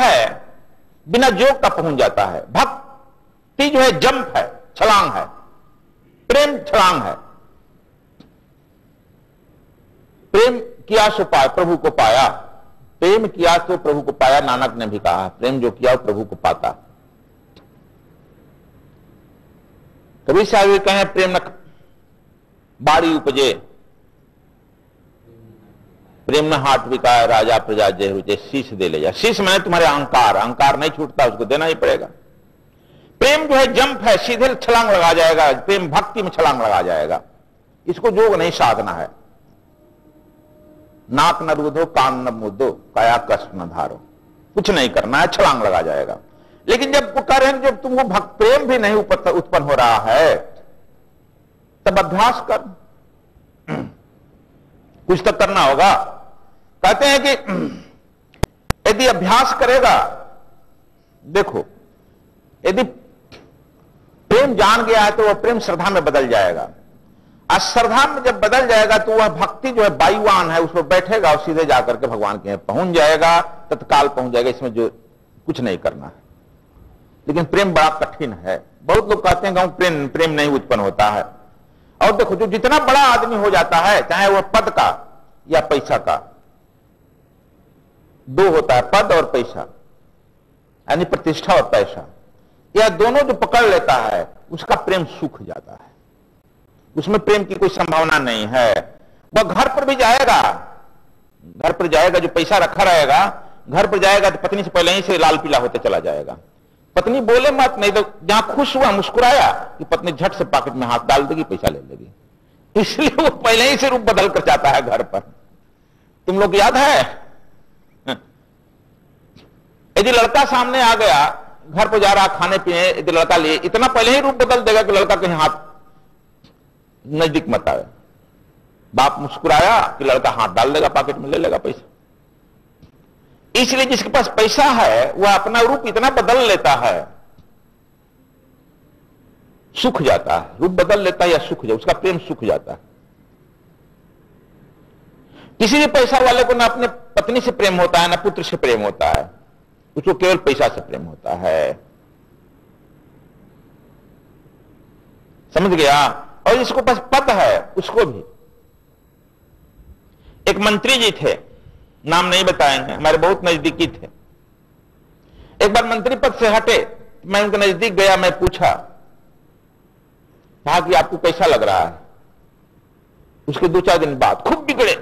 है बिना जोग का पहुंच जाता है। भक्ति जो है जंप है, छलांग है, प्रेम छलांग है। प्रेम किया सो पाया, प्रभु को पाया। प्रेम किया तो प्रभु को पाया, नानक ने भी कहा, प्रेम जो किया वो प्रभु को पाता। कबीर साहब कहें प्रेम न बाड़ी उपजे, प्रेम न हाट बिकाए, राजा प्रजा जय रुचे, शीश दे ले जा। शीश मैंने तुम्हारे अहंकार, अहंकार नहीं छूटता, उसको देना ही पड़ेगा। प्रेम जो है जंप है, सीधे छलांग लगा जाएगा, प्रेम भक्ति में छलांग लगा जाएगा। इसको जोग नहीं साधना है। नाक न रूधो, कान न मुदो, काया कष्ट न धारो, कुछ नहीं करना है, छलांग लगा जाएगा। लेकिन जब वो कह रहे हैं, जब तुमको भक्त प्रेम भी नहीं उत्पन्न हो रहा है, तब अभ्यास कर, कुछ तो करना होगा। कहते हैं कि यदि अभ्यास करेगा, देखो यदि प्रेम जान गया है तो वह प्रेम श्रद्धा में बदल जाएगा। और श्रद्धा में जब बदल जाएगा तो वह भक्ति जो है वायुवान है, उस पर बैठेगा और सीधे जाकर के भगवान के यहाँ पहुंच जाएगा, तत्काल पहुंच जाएगा। इसमें जो कुछ नहीं करना है। लेकिन प्रेम बड़ा कठिन है। बहुत लोग कहते हैं कि प्रेम नहीं उत्पन्न होता है। और देखो, जो जितना बड़ा आदमी हो जाता है, चाहे वह पद का या पैसा का, दो होता है, पद और पैसा, यानी प्रतिष्ठा और पैसा, यह दोनों जो पकड़ लेता है उसका प्रेम सूख जाता है। उसमें प्रेम की कोई संभावना नहीं है। वह घर पर भी जाएगा, घर पर जाएगा, जो पैसा रखा रहेगा, घर पर जाएगा तो पत्नी से पहले ही से लाल पीला होते चला जाएगा। पत्नी बोले मत, नहीं तो जहां खुश हुआ मुस्कुराया कि पत्नी झट से पॉकेट में हाथ डाल देगी, पैसा ले लेगी। इसलिए वो पहले ही से रूप बदल कर जाता है घर पर। तुम लोग याद है, यदि लड़का सामने आ गया, घर पर जा रहा खाने पीने, यदि लड़का लिए, इतना पहले ही रूप बदल देगा कि लड़का कहीं हाथ नजदीक मत आए। बाप मुस्कुराया कि लड़का हाथ डाल देगा पॉकेट में, ले लेगा पैसा। इसलिए जिसके पास पैसा है वह अपना रूप इतना बदल लेता है, सूख जाता है, रूप बदल लेता है या सूख जाता, उसका प्रेम सूख जाता है। किसी भी पैसा वाले को ना अपने पत्नी से प्रेम होता है, ना पुत्र से प्रेम होता है, उसको केवल पैसा से प्रेम होता है। समझ गया? और जिसको पास पद है उसको भी। एक मंत्री जी थे, नाम नहीं बताएंगे, हमारे बहुत नजदीकी थे। एक बार मंत्री पद से हटे, मैं उनके नजदीक गया, मैं पूछा, कहा कि आपको कैसा लग रहा है? उसके 2-4 दिन बाद खूब बिगड़े,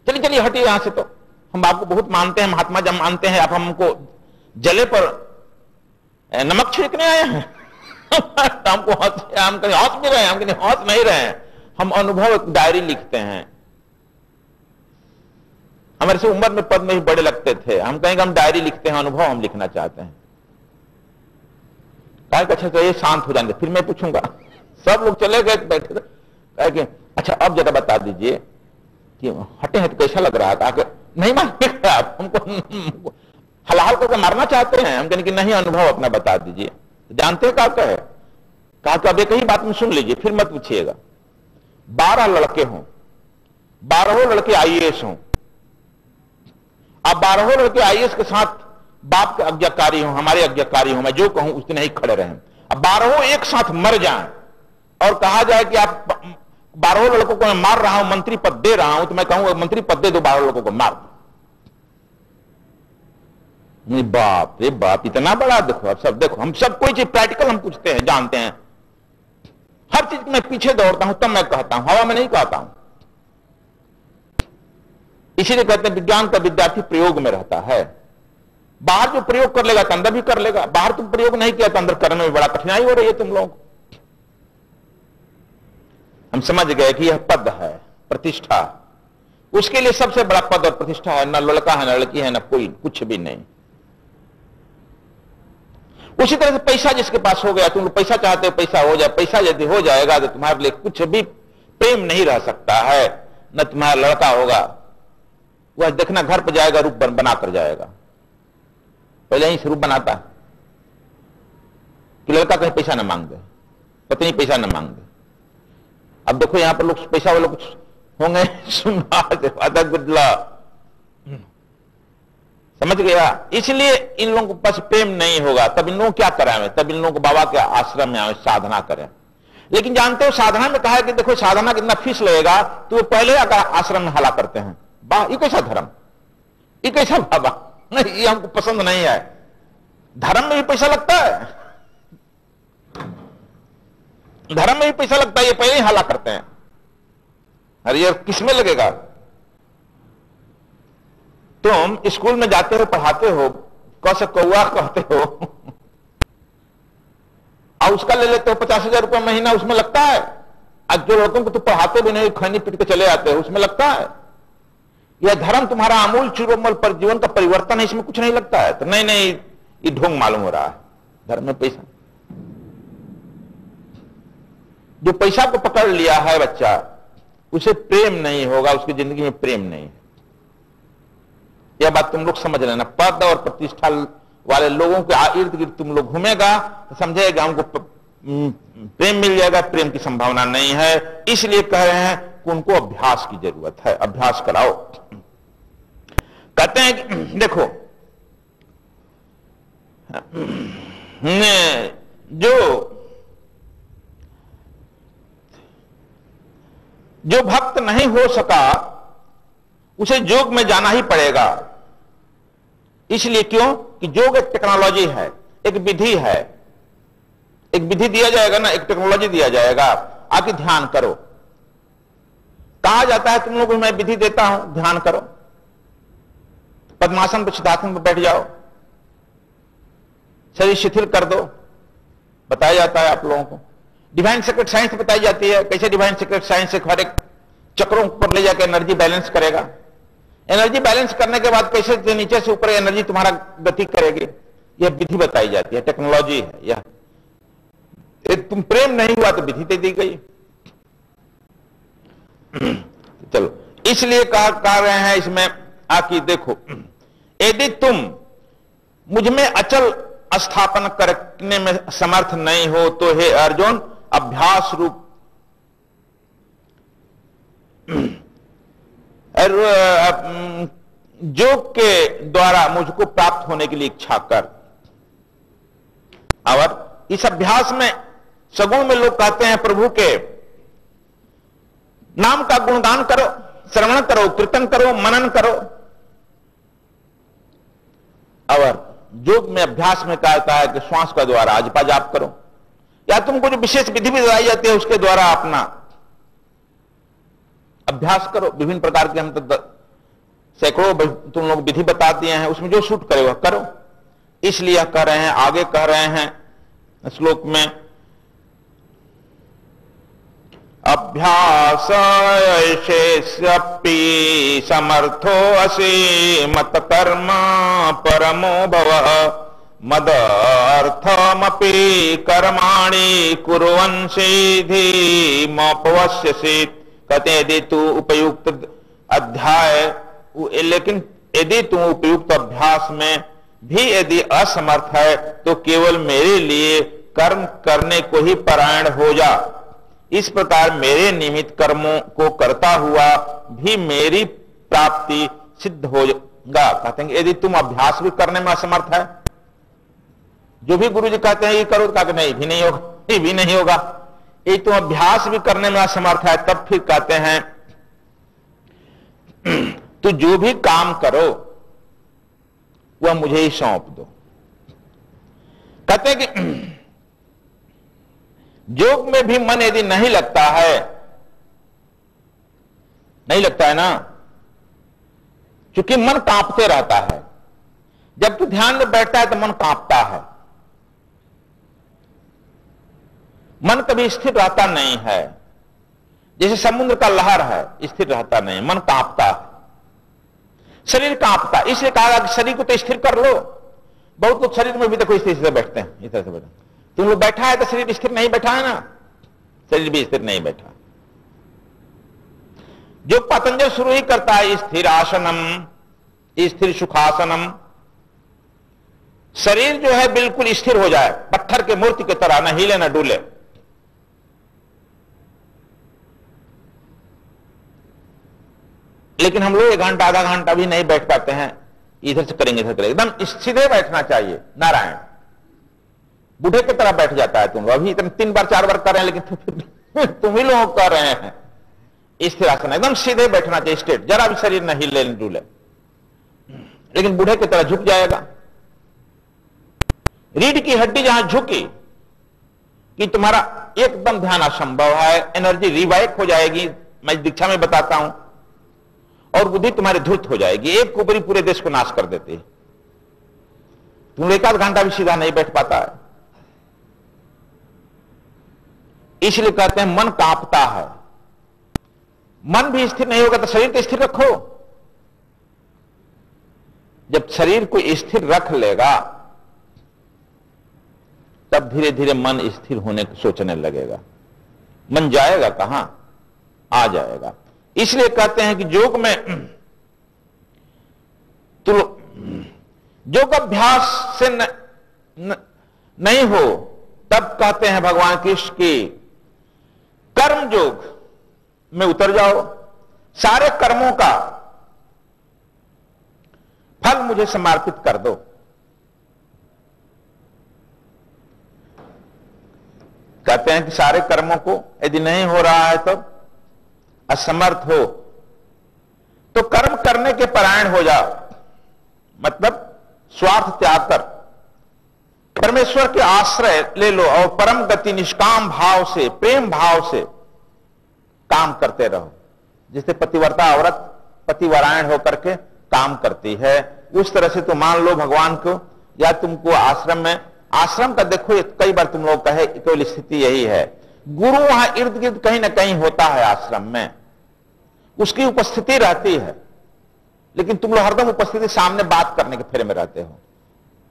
चलिए चलिए हटिए यहां से, तो हम आपको बहुत मानते हैं, महात्मा जब मानते हैं, आप हमको जले पर नमक छिड़कने आए हैं। हमको हम कहीं हंस भी रहे हैं, हम कहीं हंस नहीं रहे हैं, हम अनुभव एक डायरी लिखते हैं। हमारे से उम्र में पद में भी बड़े लगते थे, हम कहेंगे हम डायरी लिखते हैं, अनुभव हम लिखना चाहते हैं। कहा कि अच्छा तो ये शांत हो जाएंगे, फिर मैं पूछूंगा। सब लोग चले गए, बैठे थे, कहा कि अच्छा अब जरा बता दीजिए कि हटे हैं तो कैसा लग रहा है? कहा कि नहीं मानते आप, हमको हलाल करके मारना चाहते हैं। हम कहने कि नहीं, अनुभव अपना बता दीजिए। जानते हैं क्या कहे? कहा कि अब एक ही बात में सुन लीजिए, फिर मत पूछिएगा। 12 लड़के हों, 12 लड़के आईएएस हों, अब 12 लड़के आईएएस के साथ बाप के आज्ञाकारी हों, हमारे आज्ञाकारी हों, मैं जो कहूं उस दिन ही खड़े रहें। अब 12 एक साथ मर जाएं और कहा जाए कि आप 12 लड़कों को मैं मार रहा हूं, मंत्री पद दे रहा हूं, तो मैं कहूंगा मंत्री पद दे दो, 12 लड़कों को मार दो। बाप रे बाप, इतना बड़ा। देखो अब सब, देखो हम सब कोई चीज प्रैक्टिकल हम पूछते हैं, जानते हैं, हर चीज में पीछे दौड़ता हूं, तब मैं कहता हूं, हवा में नहीं कहता हूं। इसीलिए कहते हैं विज्ञान का विद्यार्थी प्रयोग में रहता है। बाहर जो प्रयोग कर लेगा तो अंदर भी कर लेगा, बाहर तुम प्रयोग नहीं किया तो अंदर करने में बड़ा कठिनाई हो रही है तुम लोगों को। हम समझ गए कि यह पद है, प्रतिष्ठा, उसके लिए सबसे बड़ा पद और प्रतिष्ठा है। न लड़का है, न लड़की है, न कोई, कुछ भी नहीं। उसी तरह से पैसा जिसके पास हो गया, तुम लोग पैसा चाहते हो, पैसा हो जाए, पैसा यदि हो जाएगा तो तुम्हारे लिए कुछ भी प्रेम नहीं रह सकता है। न तुम्हारा लड़का होगा, वह देखना घर पर जाएगा, रूप बना कर जाएगा, पहले ही से रूप बनाता है कि लड़का कहीं पैसा न मांग दे, पत्नी पैसा न मांग दे। अब देखो यहां पर लोग पैसा वाले कुछ होंगे, सुना गुडला, समझ गया? इसलिए इन लोगों के पास प्रेम नहीं होगा, तब इन लोग क्या कराएं, तब इन लोगों को बाबा के आश्रम में आए, साधना करें। लेकिन जानते हो साधना में कहा है कि देखो साधना कितना फीस लगेगा, तो वो पहले आकर आश्रम में हला करते हैं। वाह, ये कैसा धर्म, ये कैसा बाबा, नहीं ये हमको पसंद नहीं है। धर्म में भी पैसा लगता है, धर्म में भी पैसा लगता है, ये पहले ही हला करते हैं। अरे यार किसमें लगेगा? तुम स्कूल में जाते हो, पढ़ाते हो, क से कौआ कहते हो और उसका ले लेते हो 50,000 रुपया महीना, उसमें लगता है। आज जो लोगों को तुम पढ़ाते भी नहीं, खैनी पीट के चले आते हो, उसमें लगता है। यह धर्म तुम्हारा आमूल चूरोमल पर जीवन का परिवर्तन है, इसमें कुछ नहीं लगता है। तो नहीं नहीं, ये ढोंग मालूम हो रहा है, धर्म में पैसा। जो पैसा को पकड़ लिया है बच्चा, उसे प्रेम नहीं होगा, उसकी जिंदगी में प्रेम नहीं है। यह बात तुम लोग समझ लेना। पद और प्रतिष्ठा वाले लोगों के इर्द गिर्द तुम लोग घूमेगा तो समझेगा हमको प्रेम मिल जाएगा। प्रेम की संभावना नहीं है, इसलिए कह रहे हैं कि उनको अभ्यास की जरूरत है, अभ्यास कराओ। कहते हैं कि देखो जो भक्त नहीं हो सका उसे योग में जाना ही पड़ेगा। इसलिए क्यों कि योग एक टेक्नोलॉजी है, एक विधि है, एक विधि दिया जाएगा ना, एक टेक्नोलॉजी दिया जाएगा। आके ध्यान करो, कहा जाता है तुम लोगों को मैं विधि देता हूं, ध्यान करो, पद्मासन पर सिद्धासन पर बैठ जाओ, शरीर शिथिल कर दो, बताया जाता है आप लोगों को। डिवाइन सीक्रेट साइंस बताई जाती है, कैसे डिवाइन सीक्रेट साइंस से हर एक चक्रों पर ले जाकर एनर्जी बैलेंस करेगा। एनर्जी बैलेंस करने के बाद कैसे नीचे से ऊपर एनर्जी तुम्हारा गति करेगी, यह विधि बताई जाती है, टेक्नोलॉजी है यह। तुम प्रेम नहीं हुआ तो विधि दे दी गई। चलो, इसलिए कह रहे हैं इसमें आकी देखो, यदि तुम मुझ में अचल स्थापन करने में समर्थ नहीं हो तो हे अर्जुन, अभ्यास रूप योग के द्वारा मुझको प्राप्त होने के लिए इच्छा कर। और इस अभ्यास में सगुण में लोग कहते हैं प्रभु के नाम का गुणगान करो, श्रवण करो, कीर्तन करो, मनन करो। और योग में अभ्यास में कहता है कि श्वास का द्वारा अजपा जाप करो, या तुमको जो विशेष विधि भी बताई जाती है उसके द्वारा अपना अभ्यास करो। विभिन्न प्रकार के हम तो सैकड़ों तुम लोग विधि बता दिए हैं, उसमें जो सूट करे वह करो। इसलिए कह रहे हैं, आगे कह रहे हैं श्लोक में, अभ्यास शेष्यपि समर्थो असि मत कर्म परमो भव मदर्थमपि कर्माणि कुर्वन् सिद्धि मपवस्यसि। कहते हैं यदि तू उपयुक्त अध्याय, लेकिन यदि तू उपयुक्त अभ्यास में भी यदि असमर्थ है तो केवल मेरे लिए कर्म करने को ही परायण हो जा। इस प्रकार मेरे निमित्त कर्मों को करता हुआ भी मेरी प्राप्ति सिद्ध होगा। कहते हैं यदि तुम अभ्यास भी करने में असमर्थ है, जो भी गुरु जी कहते हैं ये करो, तो कहते नहीं भी नहीं होगा, ये भी नहीं होगा। ये तुम अभ्यास भी करने में असमर्थ है, तब फिर कहते हैं तो जो भी काम करो वह मुझे ही सौंप दो। कहते हैं कि योग में भी मन यदि नहीं लगता है, नहीं लगता है ना, क्योंकि मन कांपते रहता है। जब तू ध्यान में बैठता है तो मन कांपता है, मन कभी स्थिर रहता नहीं है। जैसे समुद्र का लहर है, स्थिर रहता नहीं, मन कांपता है, शरीर कांपता। इसलिए कहा कि शरीर को तो स्थिर कर लो। बहुत लोग शरीर में भी देखो इस तरह से बैठते हैं, इस तरह से बैठते। तुम लोग बैठा है तो शरीर स्थिर नहीं बैठा है ना, शरीर भी स्थिर नहीं बैठा। जो पतंजलि शुरू ही करता है स्थिर आसनम, स्थिर सुखासनम, शरीर जो है बिल्कुल स्थिर हो जाए, पत्थर के मूर्ति की तरह, न हिले न डूले। लेकिन हम लोग 1 घंटा आधा घंटा भी नहीं बैठ पाते हैं, इधर से करेंगे इधर करेंगे, एकदम सीधे बैठना चाहिए। नारायण बूढ़े की तरह बैठ जाता है। तुम अभी इतने 3 बार 4 बार कर रहे हैं, लेकिन तुम ही लोग कर रहे हैं। स्थिरासन एकदम सीधे बैठना चाहिए, स्ट्रेट, जरा भी शरीर नहीं हिले डुले, लेकिन बूढ़े की तरह झुक जाएगा। रीढ़ की हड्डी जहां झुकी कि तुम्हारा एकदम ध्यान असंभव है, एनर्जी रिवाइव हो जाएगी, मैं दीक्षा में बताता हूं, और बुद्धि तुम्हारी धूर्त हो जाएगी, एक कुबरी पूरे देश को नाश कर देती है। तुम 1 आध घंटा भी सीधा नहीं बैठ पाता है। इसलिए कहते हैं मन कांपता है। मन भी स्थिर नहीं होगा तो शरीर को स्थिर रखो। जब शरीर को स्थिर रख लेगा तब धीरे धीरे मन स्थिर होने को सोचने लगेगा। मन जाएगा कहां, आ जाएगा। इसलिए कहते हैं कि योग में तो योग अभ्यास से नहीं हो, तब कहते हैं भगवान कृष्ण की कर्म योग में उतर जाओ, सारे कर्मों का फल मुझे समर्पित कर दो। कहते हैं कि सारे कर्मों को यदि नहीं हो रहा है तो असमर्थ हो तो कर्म करने के परायण हो जाओ, मतलब स्वार्थ त्याग कर परमेश्वर के आश्रय ले लो और परम गति निष्काम भाव से, प्रेम भाव से काम करते रहो। जैसे पतिव्रता औरत पतिवरायण होकर के काम करती है, उस तरह से तो मान लो भगवान को, या तुमको आश्रम में, आश्रम का देखो कई बार तुम लोग कहे केवल स्थिति यही है, गुरु वहां इर्द गिर्द कहीं ना कहीं होता है आश्रम में, उसकी उपस्थिति रहती है, लेकिन तुम लोग हरदम उपस्थिति सामने बात करने के फेरे में रहते हो।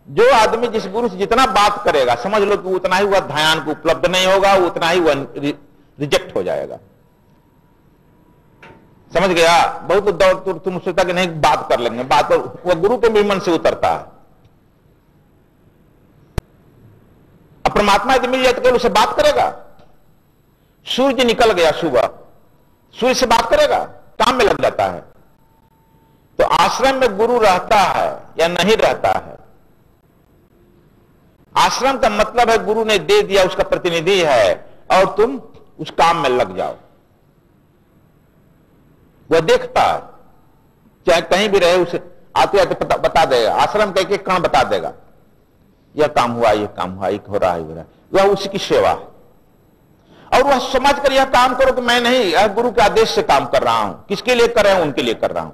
जो आदमी जिस गुरु से जितना बात करेगा समझ लो कि उतना ही वह ध्यान को उपलब्ध नहीं होगा, उतना ही वह रिजेक्ट हो जाएगा। समझ गया? बहुत दौड़ तुम सोचता कि नहीं बात कर लेंगे, बात वह गुरु के भी मन से उतरता है। अब परमात्मा यदि मिल जाए तो केवल उसे बात करेगा। सूर्य निकल गया सुबह, सूर्य से बात करेगा, काम में लग जाता है। तो आश्रम में गुरु रहता है या नहीं रहता है, आश्रम का मतलब है गुरु ने दे दिया, उसका प्रतिनिधि है, और तुम उस काम में लग जाओ। वह देखता है, चाहे कहीं भी रहे, उसे आते आते बता देगा, आश्रम का एक कण बता देगा, यह काम हुआ, यह काम हुआ, यह हो रहा है, वह उसी की सेवा है। और वह समझ कर यह काम करो कि मैं नहीं, यह गुरु के आदेश से काम कर रहा हूं। किसके लिए कर रहे हैं? उनके लिए कर रहा हूं।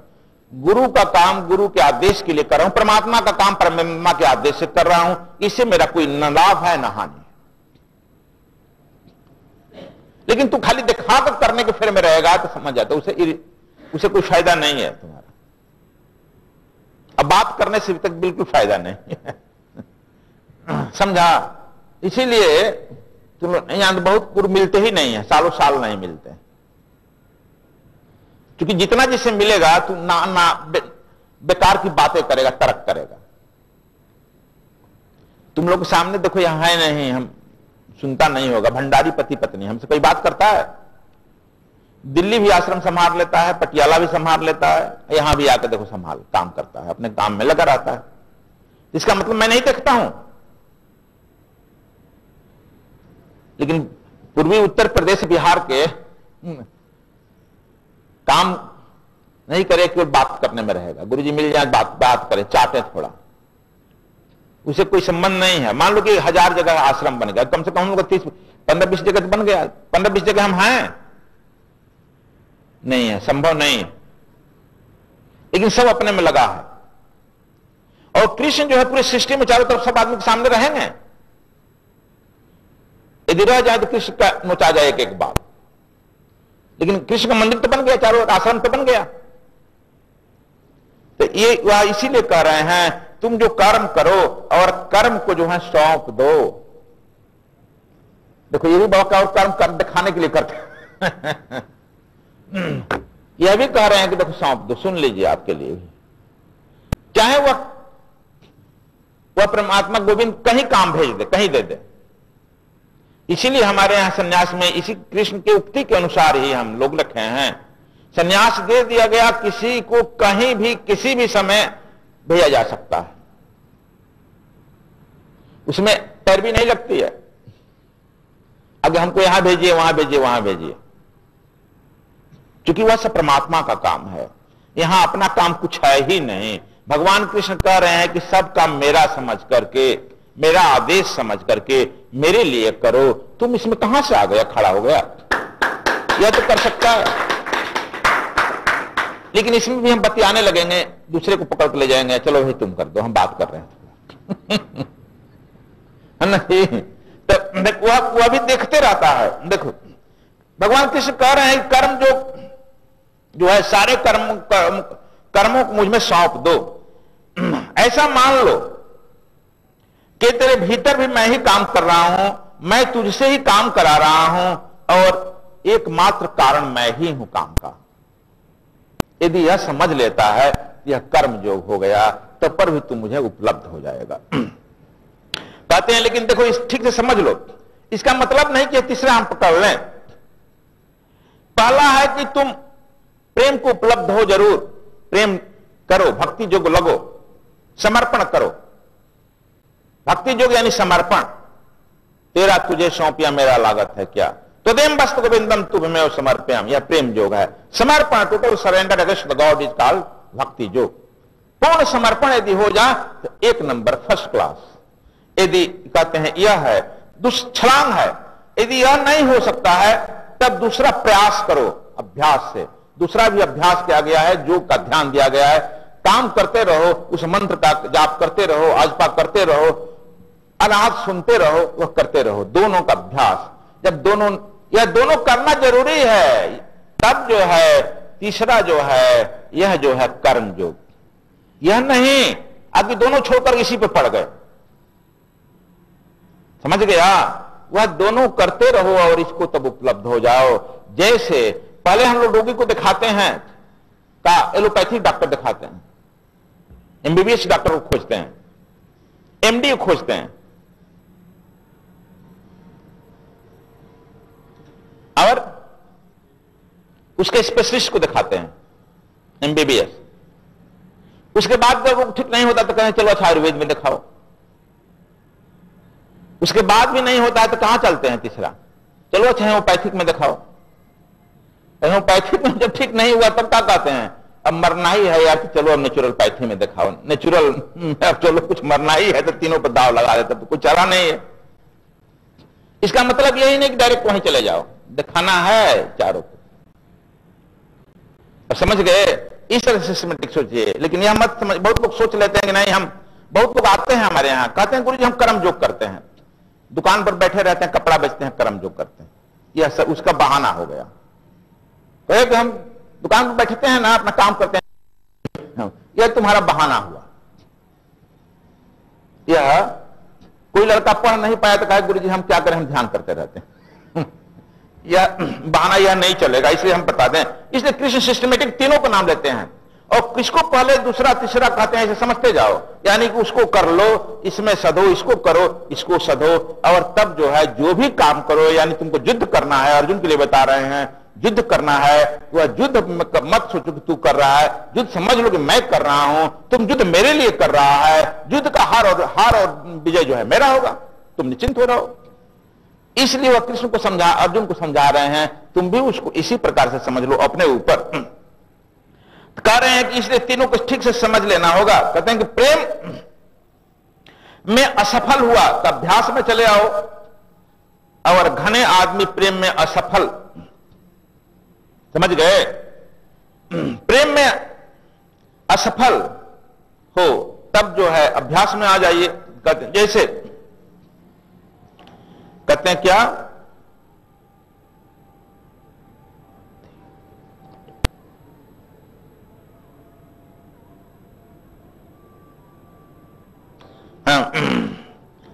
गुरु का काम गुरु के आदेश के लिए कर रहा हूं, परमात्मा का काम परमात्मा के आदेश से कर रहा हूं। इससे मेरा कोई न लाभ है न हानि। लेकिन तू खाली दिखा कर करने के फेर में रहेगा तो समझ जाता उसे कोई फायदा नहीं है तुम्हारा। अब बात करने से तक बिल्कुल फायदा नहीं है। समझा? इसीलिए तुम यहां बहुत गुरु मिलते ही नहीं है, सालों साल नहीं मिलते, क्योंकि जितना जिससे मिलेगा तू ना बेकार की बातें करेगा, तर्क करेगा। तुम लोग के सामने देखो, यहां है नहीं, हम सुनता नहीं होगा, भंडारी पति पत्नी हमसे कोई बात करता है? दिल्ली भी आश्रम संभाल लेता है, पटियाला भी संभाल लेता है, यहां भी आकर देखो संभाल काम करता है, अपने काम में लगा रहता है। इसका मतलब मैं नहीं देखता हूं। लेकिन पूर्वी उत्तर प्रदेश बिहार के काम नहीं करे, केवल बात करने में रहेगा। गुरुजी मिल जाए, बात करे, चाटे थोड़ा, उसे कोई संबंध नहीं है। मान लो कि 1000 जगह आश्रम बन गया, कम से कम हम लोग 15-20 जगह तो बन गया। 15-20 जगह हम हैं नहीं है, संभव नहीं है। लेकिन सब अपने में लगा है। और कृष्ण जो है पूरे सृष्टि में चारों तरफ सब आदमी के सामने रहेंगे। यदि रह जाए तो कृष्ण का नोचा जाए एक बात। लेकिन कृष्ण का मंदिर तो बन गया, चारों आश्रम तो बन गया। तो ये वह इसीलिए कह रहे हैं तुम जो कर्म करो और कर्म को जो है सौंप दो। देखो ये भी बहुत और कर्म कर दिखाने के लिए करते यह भी कह रहे हैं कि देखो सौंप दो। सुन लीजिए आपके लिए भी, चाहे वह परमात्मा गोविंद कहीं काम भेज दे, कहीं दे दे। इसीलिए हमारे यहां सन्यास में इसी कृष्ण की उक्ति के अनुसार ही हम लोग रखे हैं। सन्यास दे दिया गया, किसी को कहीं भी किसी भी समय भेजा जा सकता है, उसमें पैरवी नहीं लगती है। अगर हमको यहां भेजिए, वहां भेजिए, वहां भेजिए, क्योंकि वह सब परमात्मा का काम है, यहां अपना काम कुछ है ही नहीं। भगवान कृष्ण कह रहे हैं कि सब काम मेरा समझ करके, मेरा आदेश समझ करके मेरे लिए करो। तुम इसमें कहां से आ गया, खड़ा हो गया? यह तो कर सकता है, लेकिन इसमें भी हम बतियाने लगेंगे, दूसरे को पकड़ के ले जाएंगे, चलो भाई तुम कर दो, हम बात कर रहे हैं। है ना? तो वह भी देखते रहता है। देखो भगवान कृष्ण कह रहे हैं कर्म जो है सारे कर्मों को मुझ में सौंप दो। ऐसा मान लो कि तेरे भीतर भी मैं ही काम कर रहा हूं, मैं तुझसे ही काम करा रहा हूं और एकमात्र कारण मैं ही हूं काम का। यदि यह समझ लेता है यह कर्म योग हो गया, तब पर भी तू मुझे उपलब्ध हो जाएगा। कहते हैं लेकिन देखो इस ठीक से समझ लो, इसका मतलब नहीं कि तीसरा हम पकड़ लें। पहला है कि तुम प्रेम को उपलब्ध हो, जरूर प्रेम करो, भक्ति योग लगो, समर्पण करो। भक्ति योग यानी समर्पण, तेरा तुझे सौंपिया मेरा लागत है क्या, तदेम वस्तु गोविंदम तुभमेव समर्प्याम, यह प्रेम योग है। समर्पण, total surrender against the God is called भक्ति योग। पूर्ण समर्पण यदि हो जाए तो एक नंबर, फर्स्ट क्लास। यदि कहते हैं यह है दुष्छलांग है, यदि यह नहीं हो सकता है तब दूसरा प्रयास करो अभ्यास से। दूसरा भी अभ्यास किया गया है, योग का ध्यान दिया गया है। काम करते रहो, उस मंत्र का जाप करते रहो, आजपा करते रहो, अनाथ सुनते रहो, वह करते रहो, दोनों का अभ्यास। जब यह दोनों करना जरूरी है, तब जो है तीसरा जो है यह जो है कर्म योग। यह नहीं अभी दोनों छोड़कर इसी पे पड़ गए, समझ गया? वह दोनों करते रहो और इसको तब उपलब्ध हो जाओ। जैसे पहले हम लोग रोगी को दिखाते हैं, का एलोपैथिक डॉक्टर दिखाते हैं, एमबीबीएस डॉक्टर को खोजते हैं, एमडी को खोजते हैं, और उसके स्पेशलिस्ट को दिखाते हैं एमबीबीएस। उसके बाद जब वो ठीक नहीं होता तो कहें चलो अच्छा आयुर्वेद में दिखाओ। उसके बाद भी नहीं होता है तो कहां चलते हैं तीसरा, चलो अच्छा होम्योपैथिक में दिखाओ। होम्योपैथिक में जब ठीक नहीं हुआ तब क्या कहते हैं, अब मरना ही है यार, चलो अब नेचुरल पैथी में दिखाओ। नेचुरल अब चलो कुछ मरना ही है तो तीनों पर दाव लगा देते, तो कुछ चला नहीं है। इसका मतलब यही नहीं कि डायरेक्ट वहीं चले जाओ, दिखाना है चारों को। समझ गए? इस तरह से सिस्टमेटिक सोचिए। लेकिन यह मत समझ, बहुत लोग सोच लेते हैं कि नहीं, हम बहुत लोग आते हैं हमारे यहाँ, कहते हैं गुरु जी हम कर्म योग करते हैं, दुकान पर बैठे रहते हैं, कपड़ा बेचते हैं, कर्म योग करते हैं। यह सब उसका बहाना हो गया। कहे कि हम दुकान पर बैठते हैं ना, अपना काम करते हैं, यह तुम्हारा बहाना हुआ। यह कोई लड़का पढ़ नहीं पाया तो कहे गुरु जी हम क्या करें, हम ध्यान करते रहते हैं। यह बहाना यह नहीं चलेगा, इसलिए हम बता दें। इसलिए कृष्ण सिस्टमेटिक तीनों का नाम लेते हैं, और किसको पहले दूसरा तीसरा कहते हैं ऐसे समझते जाओ। यानी कि उसको कर लो, इसमें सधो, इसको करो, इसको सधो, और तब जो है जो भी काम करो, यानी तुमको युद्ध करना है, अर्जुन के लिए बता रहे हैं युद्ध करना है, वह युद्ध मत सोचो कि तू कर रहा है, युद्ध समझ लो कि मैं कर रहा हूं, तुम युद्ध मेरे लिए कर रहा है, युद्ध का हार और विजय जो है मेरा होगा, तुम निश्चिंत हो रहो। इसलिए वह कृष्ण को समझा, अर्जुन को समझा रहे हैं, तुम भी उसको इसी प्रकार से समझ लो अपने ऊपर। कह रहे हैं कि इसलिए तीनों को ठीक से समझ लेना होगा। कहते हैं कि प्रेम में असफल हुआ तो अभ्यास में चले आओ, और घने आदमी प्रेम में असफल, समझ गए? प्रेम में असफल हो तब जो है अभ्यास में आ जाइए। कहते जैसे कहते हैं क्या,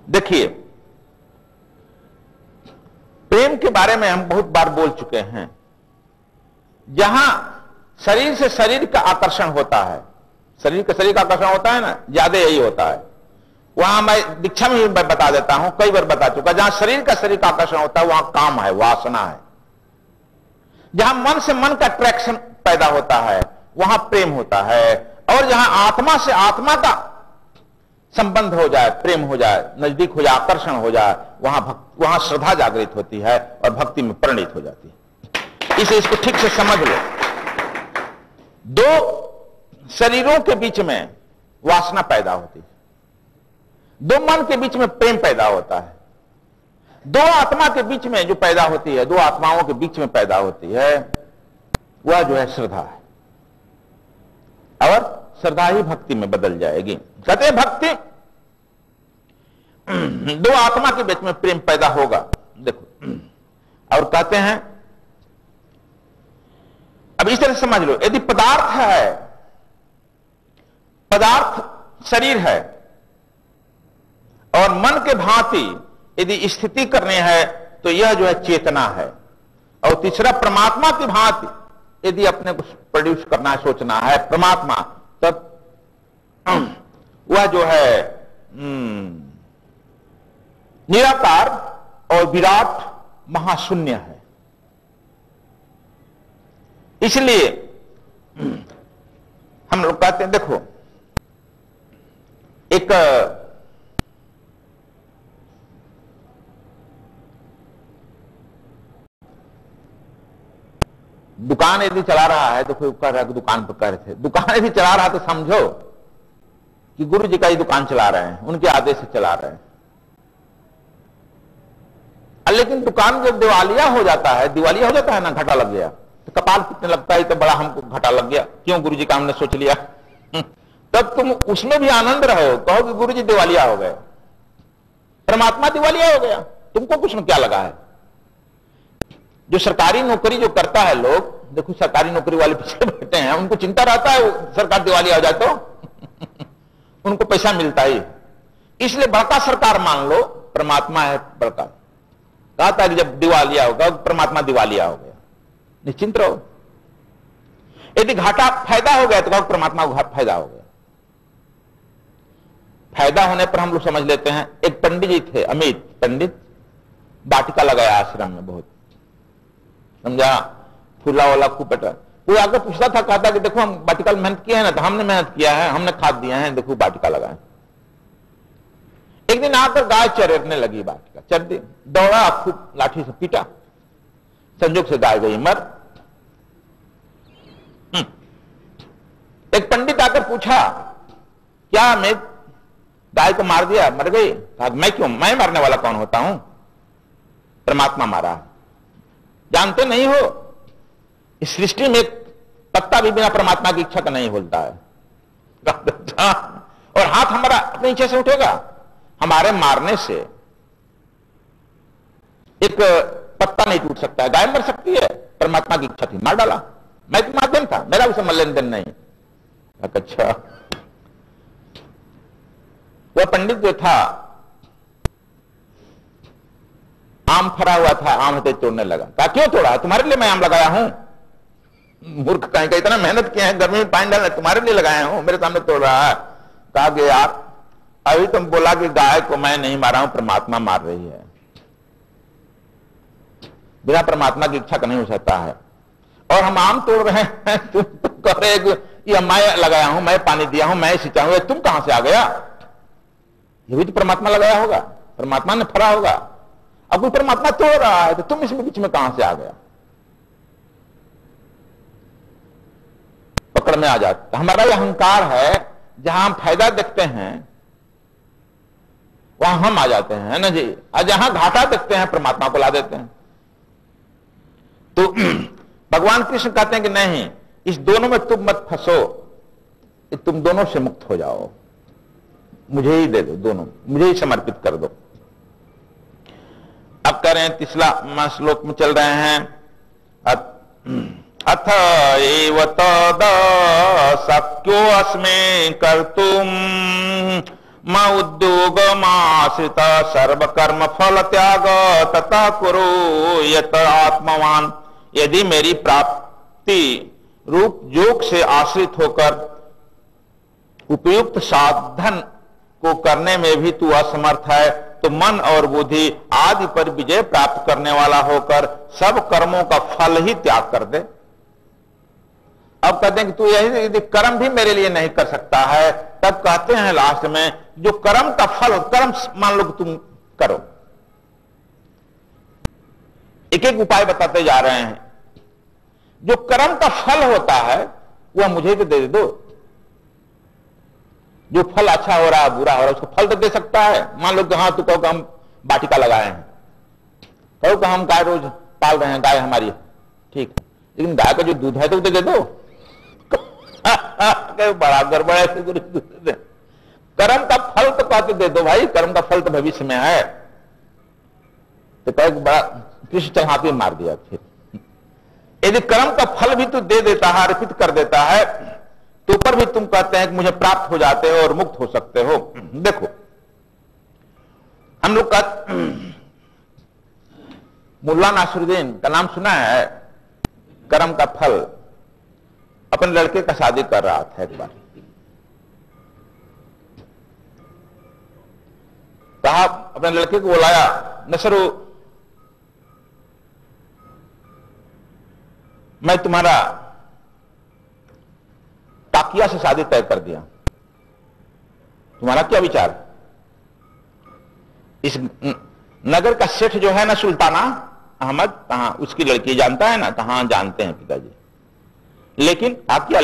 देखिए प्रेम के बारे में हम बहुत बार बोल चुके हैं। जहां शरीर से शरीर का आकर्षण होता है, शरीर का शरीर का आकर्षण होता है ना, ज्यादा यही होता है। वहां मैं दीक्षा में भी बता देता हूं, कई बार बता चुका, जहां शरीर का शरीर का आकर्षण होता है वहां काम है, वासना है। जहां मन से मन का अट्रैक्शन पैदा होता है वहां प्रेम होता है, और जहां आत्मा से आत्मा का संबंध हो जाए, प्रेम हो जाए, नजदीक हो जाए, आकर्षण हो जाए, वहां श्रद्धा जागृत होती है और भक्ति में परिणित हो जाती है। इसे इसको ठीक से समझ लो। दो शरीरों के बीच में वासना पैदा होती है, दो मन के बीच में प्रेम पैदा होता है, दो आत्मा के बीच में जो पैदा होती है, दो आत्माओं के बीच में पैदा होती है, वह जो है श्रद्धा है। और श्रद्धा ही भक्ति में बदल जाएगी। कहते हैं भक्ति दो आत्मा के बीच में प्रेम पैदा होगा। देखो, और कहते हैं, अब इस तरह समझ लो, यदि पदार्थ है, पदार्थ शरीर है, और मन के भांति यदि स्थिति करनी है तो यह जो है चेतना है। और तीसरा परमात्मा की भांति यदि अपने को प्रोड्यूस करना है, सोचना है परमात्मा, तब वह जो है निराकार और विराट महाशून्य है। इसलिए हम लोग कहते हैं, देखो, एक दुकान यदि चला रहा है तो कोई कह रहा है, दुकान पर कह रहे थे, दुकान यदि चला रहा है तो समझो कि गुरु जी का ही दुकान चला रहे हैं, उनके आदेश से चला रहे हैं। लेकिन दुकान जब दिवालिया हो जाता है ना, घाटा लग गया, तो कपाल कितने लगता है, तो बड़ा हमको घाटा लग गया, क्यों गुरु जी का हमने सोच लिया। तब तुम उसमें भी आनंद रहो, कहो कि गुरु जी दिवालिया हो गए, परमात्मा दिवालिया हो गया, तुमको कुछ में क्या लगा है। जो सरकारी नौकरी जो करता है लोग, देखो सरकारी नौकरी वाले पीछे बैठे हैं, उनको चिंता रहता है सरकार दिवालिया हो जाए तो उनको पैसा मिलता ही, इसलिए बड़का सरकार मान लो, परमात्मा है बड़का। कहा था कि जब दिवालिया होगा, परमात्मा दिवालिया हो गया, निश्चिंत रहो। यदि घाटा फायदा हो गया तो कहो परमात्मा को फायदा हो गया। फायदा होने पर हम लोग समझ लेते हैं। एक पंडित जी थे, अमित पंडित, वाटिका लगाया आश्रम में, बहुत समझा, फूला वाला खूब पटा। कोई आकर पूछता था, कहता कि देखो हम वाटिका में मेहनत किया है ना, तो हमने मेहनत किया है, हमने खाद दिया है, देखो वाटिका लगाए। एक दिन आकर गाय चरने लगी, वाटिका चर दी, दौड़ा, खूब लाठी से पीटा, संजोग से गाय गई मर। एक पंडित आकर पूछा, क्या मैं गाय को मार दिया, मर गई? कहा मैं क्यों, मैं मारने वाला कौन होता हूं, परमात्मा मारा। जानते नहीं हो, इस सृष्टि में एक पत्ता भी बिना परमात्मा की इच्छा का नहीं बोलता है। और हाथ हमारा अपनी इच्छा से उठेगा? हमारे मारने से एक पत्ता नहीं टूट सकता है, गाय मर सकती है, परमात्मा की इच्छा थी, मार डाला। मैं तो माध्यम था, मेरा उससे लेन देन नहीं। अच्छा, वह पंडित जो था, आम फरा हुआ था, आम होते तोड़ने लगा। कहा क्यों तोड़ा? तुम्हारे लिए मैं आम लगाया हूं। मूर्ख कहीं का, इतना मेहनत किया है, गर्मी में पानी डालना, तुम्हारे लिए लगाया हूं, मेरे सामने तोड़ रहा है। कहा कि यार अभी तुम बोला कि गाय को मैं नहीं मारा हूं, परमात्मा मार रही है। बिना परमात्मा की इच्छा का नहीं हो सकता है। और हम आम तोड़ रहे हैं, तुम तो कह रहे कि मैं लगाया हूं, मैं पानी दिया हूं, मैं सिंचाई हूं, तुम कहां से आ गया? ये भी तो परमात्मा लगाया होगा, परमात्मा ने फरा होगा। अब कोई परमात्मा तोड़ रहा है तो तुम इसमें बीच में कहां से आ गया? पकड़ में आ जाता। हमारा यह अहंकार है, जहां हम फायदा देखते हैं वहां हम आ जाते हैं, है ना जी। और जहां घाटा देखते हैं परमात्मा को ला देते हैं। तो भगवान कृष्ण कहते हैं कि नहीं, इस दोनों में तुम मत फंसो, तुम दोनों से मुक्त हो जाओ, मुझे ही दे दो, दोनों मुझे ही समर्पित कर दो। अब कह रहे हैं, तीसरा श्लोक में चल रहे हैं, अथ एव तद शक्यो अस्मै कर्तुम म उद्योगमाश्रित सर्वकर्म फल त्याग तथा कुरु यत आत्मवान। यदि मेरी प्राप्ति रूप योग से आश्रित होकर उपयुक्त साधन को करने में भी तू असमर्थ है, तो मन और बुद्धि आदि पर विजय प्राप्त करने वाला होकर सब कर्मों का फल ही त्याग कर दे। अब कहते हैं कि तू यही कर्म भी मेरे लिए नहीं कर सकता है, तब कहते हैं लास्ट में जो कर्म का फल, कर्म मान लो कि तुम करो, एक एक उपाय बताते जा रहे हैं। जो कर्म का फल होता है वह मुझे तो दे दो। जो फल अच्छा हो रहा है बुरा हो रहा है उसको फल तो दे सकता है। मान लो कि हाँ तू कहो कि हम वाटिका लगाए हैं, कहो कि हम गाय रोज पाल रहे हैं, गाय हमारी, ठीक, लेकिन गाय का जो दूध है तो दे दो। बड़ा गड़बड़ है, कर्म का फल तो कहते दे दो भाई, कर्म का फल तो भविष्य में है। तो कहे बड़ा कृष्ण चढ़ा के मार दिया। फिर यदि कर्म का फल भी तू दे देता है, अर्पित कर देता है, तो ऊपर भी तुम कहते हैं कि मुझे प्राप्त हो जाते हो और मुक्त हो सकते हो। देखो हम लोग का मुल्ला नासरुद्दीन का नाम सुना है, कर्म का फल। अपने लड़के का शादी कर रहा था एक बार, कहा अपने लड़के को बुलाया, नसरू मैं तुम्हारा ताकिया से शादी तय कर दिया, तुम्हारा क्या विचार? इस नगर का सेठ जो है ना सुल्ताना अहमद, कहां उसकी लड़की जानता है ना? कहां जानते हैं पिताजी। लेकिन क्या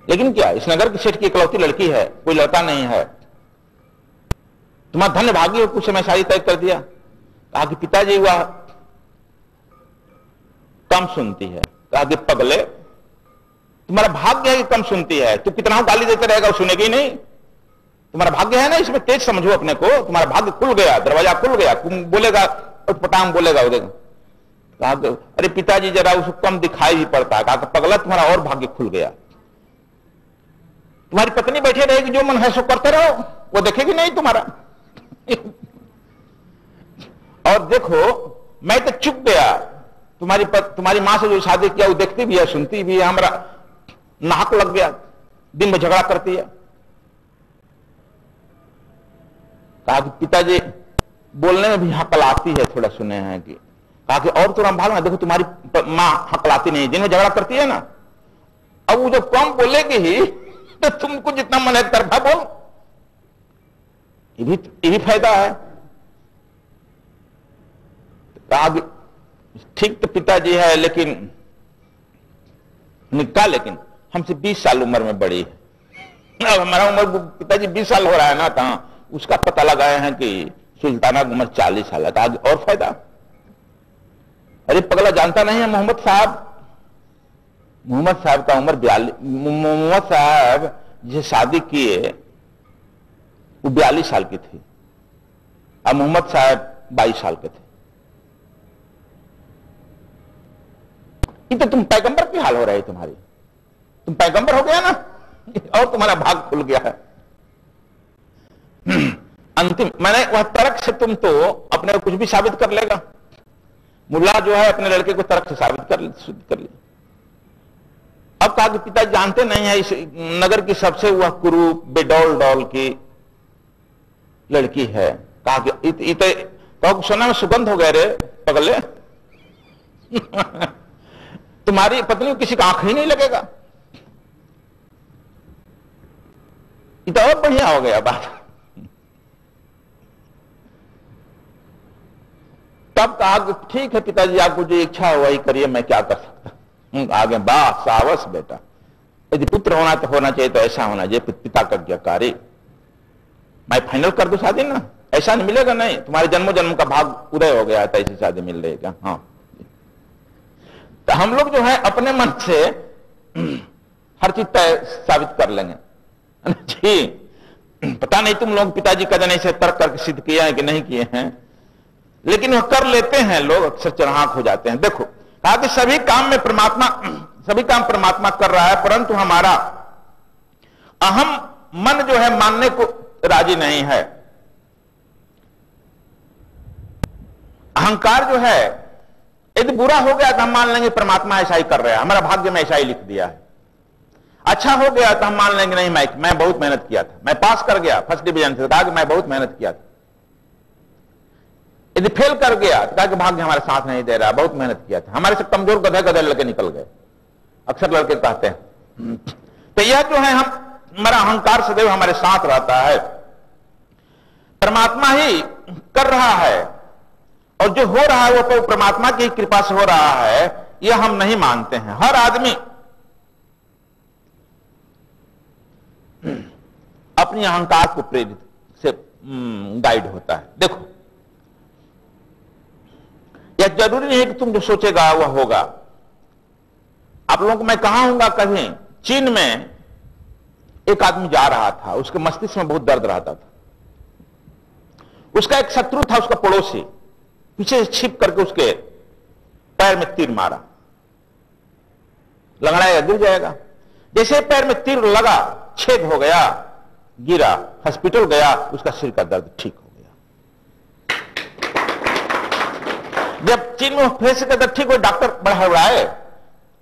लेकिन क्या, इस नगर के सेठ की इकलौती लड़की है, कोई लड़का नहीं है। तुम्हारा धन्य भाग्य हो, कुछ समय शादी तय कर दिया। कहा कि पिताजी वह कम सुनती है। कहा कि पगले तुम्हारा भाग्य है कि कम सुनती है, तू कितना गाली देते रहेगा वो सुनेगी नहीं। तुम्हारा भाग्य है ना, इसमें तेज समझो अपने को, तुम्हारा भाग्य खुल गया, दरवाजा खुल गया, तुम बोलेगा पटांग बोलेगा उधर। कहा अरे पिताजी जरा उसको कम दिखाई भी पड़ता है। कहा पगला तुम्हारा और भाग्य खुल गया। तुम्हारी पत्नी बैठे रहेगी, जो मन है सो करते रहो, वो देखेगी नहीं तुम्हारा। और देखो मैं तो चुप गया, तुम्हारी मां से जो शादी किया वो देखती भी है, सुनती भी है, हमारा नाक लग गया, दिन में झगड़ा करती है। कहा कि पिताजी बोलने में भी हकलाती है, थोड़ा सुने हैं कि। कहा कि और थोड़ा भाग ना, देखो तुम्हारी मां हकलाती नहीं, दिन में झगड़ा करती है ना, अब वो जब कम बोलेगी ही तो तुमको जितना मन है तरफा बोल, ये भी फायदा है। कहा कि ठीक तो पिताजी है, लेकिन निकाह लेकिन हमसे 20 साल उम्र में बड़ी है। अब हमारा उम्र पिताजी 20 साल हो रहा है ना, कहां उसका पता लगाए हैं कि सुल्ताना की उम्र 40 साल है। कहा और फायदा। अरे पगला जानता नहीं है मोहम्मद साहब का उम्र 42। मोहम्मद साहब जिसे शादी किए वो 42 साल की थी, अब मोहम्मद साहब 22 साल के थे। तो तुम पैगंबर की हाल हो रही तुम्हारी, तुम पैगंबर हो गया ना, और तुम्हारा भाग खुल गया है। अंतिम मैंने वह तर्क से तुम तो अपने कुछ भी साबित कर लेगा। मुल्ला जो है अपने लड़के को तर्क से साबित कर लिया। अब कहा कि पिता जानते नहीं है, इस नगर की सबसे वह कुरूप बेडौल डौल की लड़की है। कहा कि तो सोना में सुगंध हो गए रे पगले। तुम्हारी पत्नी को किसी का आंख ही नहीं लगेगा। ये तो और बढ़िया हो गया बात। तब कहा कि ठीक है पिताजी, आपको जो इच्छा हो वही करिए, मैं क्या कर सकता हूं। आगे बा सावस बेटा, यदि पुत्र होना तो होना चाहिए तो ऐसा होना चाहिए पिता का आज्ञाकारी। मैं फाइनल कर दूं शादी ना, ऐसा नहीं मिलेगा, नहीं तुम्हारे जन्मों जन्म का भाग उदय हो गया था, ऐसी शादी मिल रही है। हाँ तो हम लोग जो है अपने मन से हर चीज तय साबित कर लेंगे जी। पता नहीं तुम लोग पिताजी का जन से तर्क करके सिद्ध किए हैं कि नहीं किए हैं, लेकिन वह कर लेते हैं लोग, अक्सर चढ़ाक हो जाते हैं। देखो कहा कि सभी काम परमात्मा कर रहा है, परंतु हमारा अहम मन जो है मानने को राजी नहीं है। अहंकार जो है यदि बुरा हो गया तो हम मान लेंगे परमात्मा ऐसा ही कर रहा है, हमारा भाग्य में ऐसा ही लिख दिया है। अच्छा हो गया तो हम मान लेंगे नहीं मैं बहुत मेहनत किया था, मैं पास कर गया फर्स्ट डिवीजन से, कहा कि मैं बहुत मेहनत किया था। यदि फेल कर गया तो कहा कि भाग्य हमारे साथ नहीं दे रहा, बहुत मेहनत किया था, हमारे से कमजोर गधे गधे लड़के निकल गए। अक्सर लड़के कहते हैं। तो यह जो है हमारा अहंकार सदैव हमारे साथ रहता है। परमात्मा ही कर रहा है और जो हो रहा है वो परमात्मा की कृपा से हो रहा है, यह हम नहीं मानते हैं। हर आदमी अपनी अहंकार को प्रेरित से गाइड होता है। देखो, यह जरूरी नहीं है कि तुम जो सोचेगा वह होगा। आप लोगों को मैं कहा हूंगा, कहीं चीन में एक आदमी जा रहा था, उसके मस्तिष्क में बहुत दर्द रहता था। उसका एक शत्रु था, उसका पड़ोसी, पीछे से छिप करके उसके पैर में तीर मारा। लंगड़ाएगा, गिर जाएगा। जैसे पैर में तीर लगा, छेद हो गया, गिरा, हॉस्पिटल गया, उसका सिर का दर्द ठीक हो गया। जब चीन में फिर का दर्द ठीक हो, डॉक्टर बड़ा हड़बड़ाए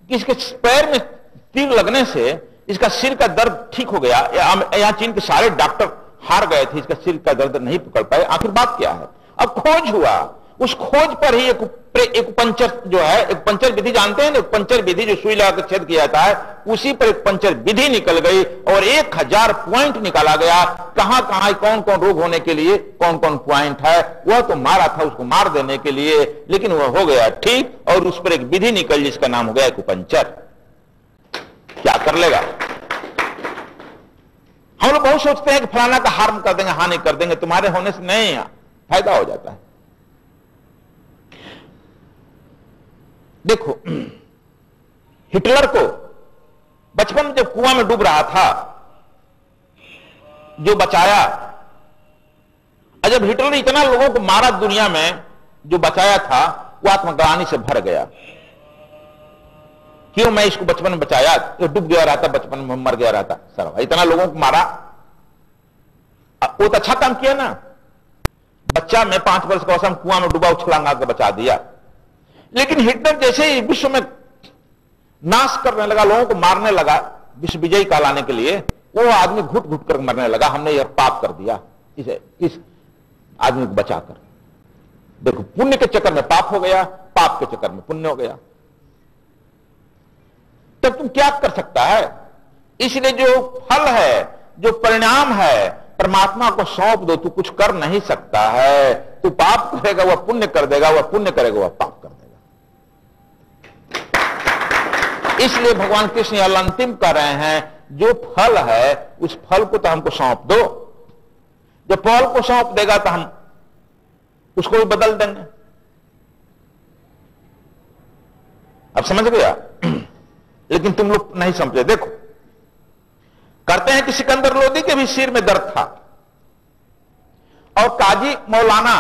कि इसके पैर में तीर लगने से इसका सिर का दर्द ठीक हो गया। यहां चीन के सारे डॉक्टर हार गए थे, इसका सिर का दर्द नहीं पकड़ पाए। आखिर बात क्या है? अब खोज हुआ, उस खोज पर ही एक पंचर जो है, एक पंचर विधि जानते हैं ना, पंचर विधि जो सुई लगा छेद किया जाता है, उसी पर एक पंचर विधि निकल गई और 1000 पॉइंट निकाला गया। कहां कहां कौन कौन रोग होने के लिए कौन कौन पॉइंट है। वह तो मारा था उसको मार देने के लिए, लेकिन वह हो गया ठीक, और उस पर एक विधि निकल जिसका नाम हो गया एक्यूपंक्चर। क्या कर लेगा? हम लोग बहुत सोचते हैं कि फलाना का हार्म कर देंगे, हानि कर देंगे, तुम्हारे होने से नहीं, फायदा हो जाता है। देखो, हिटलर को बचपन में जब कुआं में डूब रहा था, जो बचाया, और जब हिटलर ने इतना लोगों को मारा दुनिया में, जो बचाया था वो आत्मग्लानि से भर गया। क्यों मैं इसको बचपन में बचाया? तो डूब गया रहता, बचपन में मर गया रहता। सर, इतना लोगों को मारा, वो तो अच्छा काम किया ना। बच्चा में 5 वर्ष का औसम कुआं में डूबा, उछलांगा के बचा दिया। लेकिन हिटलर जैसे ही विश्व में नाश करने लगा, लोगों को मारने लगा, विश्व विजयी कहलाने के लिए, वो आदमी घुट घुट कर मरने लगा। हमने यह पाप कर दिया इस आदमी को बचाकर। देखो, पुण्य के चक्कर में पाप हो गया, पाप के चक्कर में पुण्य हो गया। तब तुम क्या कर सकता है? इसलिए जो फल है, जो परिणाम है, परमात्मा को सौंप दो। तू कुछ कर नहीं सकता है। तू पाप करेगा वह पुण्य कर देगा, वह पुण्य करेगा वह पाप कर देगा। इसलिए भगवान कृष्ण यह अंतिम कर रहे हैं, जो फल है उस फल को तो हमको सौंप दो। जब फल को सौंप देगा तो हम उसको भी बदल देंगे। अब समझ गया? लेकिन तुम लोग नहीं समझे। देखो, करते हैं कि सिकंदर लोदी के भी सिर में दर्द था, और काजी, मौलाना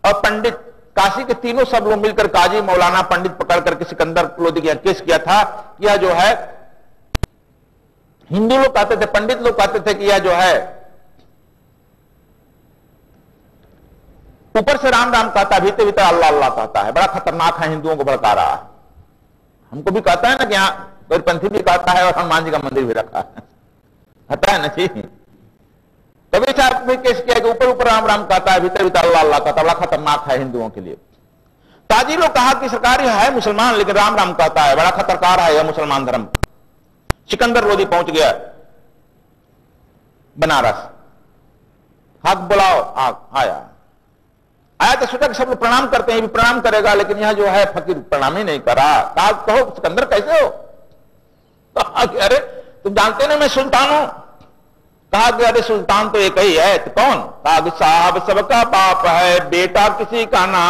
और पंडित, काशी के तीनों सब लोग मिलकर काजी, मौलाना, पंडित पकड़ करके सिकंदर लोदी के केस किया था। यह जो है, हिंदू लोग कहते थे, पंडित लोग कहते थे कि यह जो है ऊपर से राम राम कहता है, भीतर भीतर अल्लाह अल्लाह कहता है। बड़ा खतरनाक है, हिंदुओं को भड़का रहा है। हमको भी कहता है ना कि यहां गौरपंथी भी कहता है, और हनुमान जी का मंदिर भी रखा है, कहता है ना जी। तभी चार में केस किया कि ऊपर ऊपर राम राम कहता है, भीतर भीतर अल्लाह अल्लाह कहता है। बड़ा खतरनाक है हिंदुओं के लिए। ताजी लोग कहा कि सरकार यह है मुसलमान, लेकिन राम राम कहता है, बड़ा खतरनाक है यह मुसलमान धर्म। सिकंदर लोदी पहुंच गया बनारस, हाथ बुलाओ, आया तो सोचा कि सब लोग प्रणाम करते हैं, भी प्रणाम करेगा, लेकिन यह जो है फकीर प्रणाम ही नहीं करा। कहा, कहो सिकंदर कैसे हो? कहा कि अरे तुम जानते ना मैं सुल्तान हूं। कहा कि अरे सुल्तान तो एक ही है। तो कौन? कहा कि साहब सबका बाप है, बेटा किसी का ना।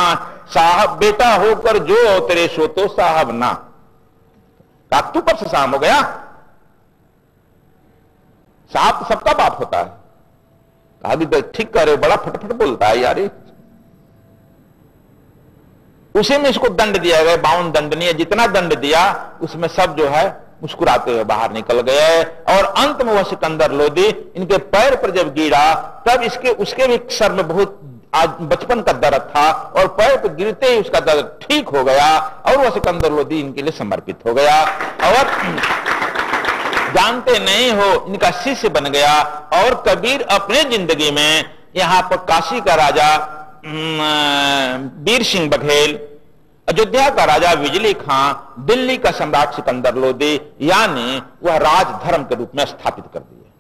साहब बेटा होकर जो तेरे सो तो साहब ना। कहा तू कब से साहब हो गया? साहब तो सबका बाप होता है। कहा कि ठीक करे, बड़ा फटफट बोलता है यार। उसी में इसको दंड दिया गया, 52 दंडनीय। जितना दंड दिया उसमें सब जो है मुस्कुराते हुए बाहर निकल गए। और अंत में वह सिकंदर लोदी इनके पैर पर जब गिरा, तब उसके भी सर में बहुत आज बचपन का दर्द था, और पैर पर गिरते ही उसका दर्द ठीक हो गया, और वह सिकंदर लोदी इनके लिए समर्पित हो गया, और जानते नहीं हो इनका शिष्य बन गया। और कबीर अपने जिंदगी में यहां पर काशी का राजा वीर सिंह बघेल, अयोध्या का राजा बिजली खां दिल्ली का सम्राट सिकंदर लोदी, यानी वह राजधर्म के रूप में स्थापित कर दिए।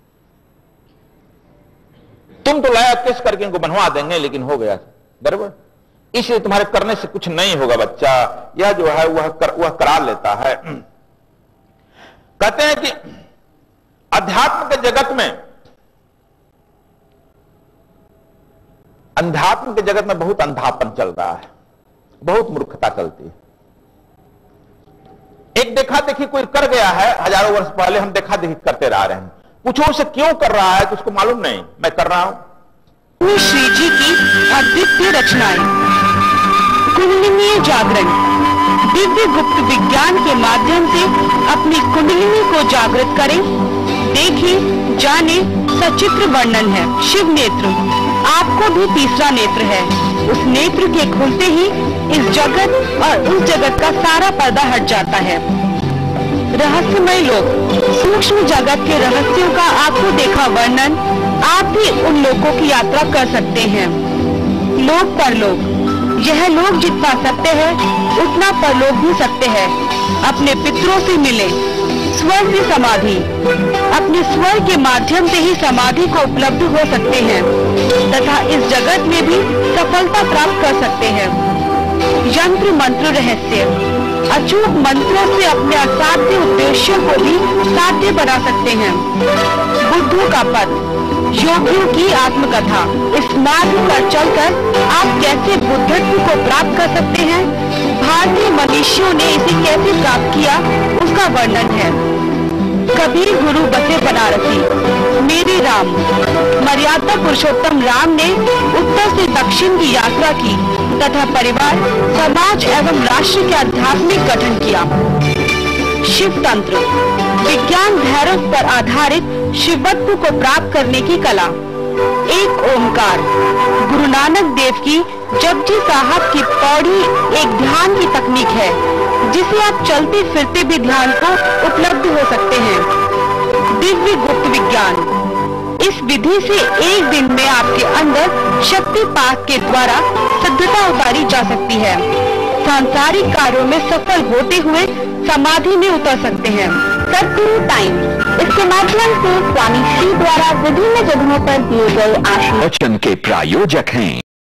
तुम तो लाया केस करके इनको बनवा देंगे, लेकिन हो गया गड़बड़, इसलिए तुम्हारे करने से कुछ नहीं होगा बच्चा, यह जो है वह करा लेता है। कहते हैं कि अध्यात्म के जगत में, अध्यात्म के जगत में बहुत अंधापन चल रहा है, बहुत मूर्खता चलती है। एक देखा देखी कोई कर गया है, हजारों वर्ष पहले हम देखा देखी करते रह रहे हैं, पूछो उसे क्यों कर रहा है तो उसको मालूम नहीं, मैं कर रहा हूं। श्री जी की अद्वितीय रचनाएं, कुंडलिनी जागरण, दिव्य गुप्त विज्ञान के माध्यम से अपनी कुंडलिनी को जागृत करें। देखें, जाने, सचित्र वर्णन है। शिव नेत्र, आपको भी तीसरा नेत्र है। उस नेत्र के खुलते ही इस जगत और उस जगत का सारा पर्दा हट जाता है। रहस्यमय लोक, सूक्ष्म जगत के रहस्यों का आपको देखा वर्णन, आप भी उन लोकों की यात्रा कर सकते हैं। लोक परलोक, यह लोक जितना सत्य है उतना परलोक भी सत्य है। अपने पितरों से मिले। स्वर से समाधि, अपने स्वर के माध्यम से ही समाधि को उपलब्ध हो सकते हैं तथा इस जगत में भी सफलता प्राप्त कर सकते हैं। यंत्र मंत्र रहस्य, अचूक मंत्रों से अपने असाध्य उद्देश्यों को भी साध्य बना सकते हैं। बुद्धों का पद, योगियों की आत्मकथा, इस मार्ग पर चलकर आप कैसे बुद्धत्व को प्राप्त कर सकते हैं, भारतीय मनीषियों ने इसे कैसे प्राप्त किया उसका वर्णन है। कबीर गुरु बसे बनारसी, मेरे राम, मर्यादा पुरुषोत्तम राम ने उत्तर से दक्षिण की यात्रा की तथा परिवार, समाज एवं राष्ट्र के आध्यात्मिक गठन किया। शिव तंत्र, विज्ञान भैरव पर आधारित शिवत्व को प्राप्त करने की कला। एक ओमकार, गुरु नानक देव की जपजी साहब की पौड़ी एक ध्यान की तकनीक है जिसे आप चलते फिरते भी ध्यान को उपलब्ध हो सकते हैं। दिव्य गुप्त विज्ञान, इस विधि से एक दिन में आपके अंदर शक्तिपात के द्वारा सिद्धता उतारी जा सकती है। सांसारिक कार्यों में सफल होते हुए समाधि में उतर सकते हैं। सद्गुरु टाइम, इसके माध्यम से स्वामी श्री द्वारा विभिन्न जगहों पर दिए गए आशीर्वाद वचन के प्रायोजक हैं